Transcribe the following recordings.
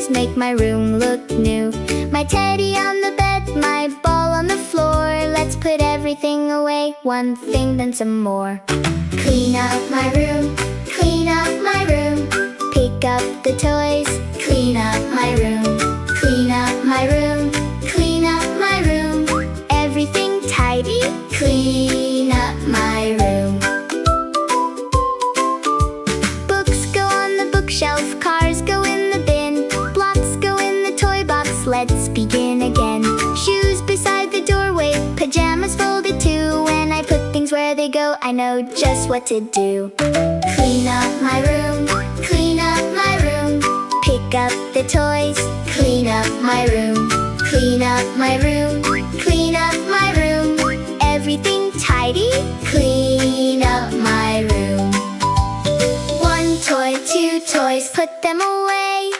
toys make my room look new. My teddy on the bed, my ball on the floor. Let's put everything away, one thing then some more. Clean up my room, clean up my room. Pick up the toys, clean up my room. Clean up my room, clean up my room. Everything tidy, clean up my room. Books go on the bookshelf, cars go in the bin, blocks go in the toy box, let's begin again. Shoes beside the doorway, pajamas folded too. When I put things where they go, I know just what to do. Clean up my room, clean up my room. Pick up the toys, clean up my room. Clean up my room, clean up my room. Everything tidy, clean up my room. 1 toy, 2 toys, put them away.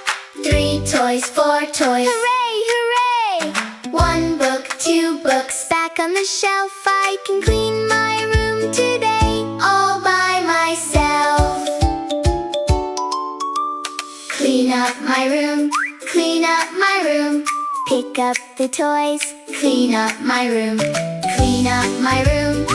3 toys, 4 toys, hooray, hooray! 1 book, 2 books, back on the shelf. I can clean my room today, all by myself. Clean up my room, clean up my room. Pick up the toys, clean up my room. Clean up my room,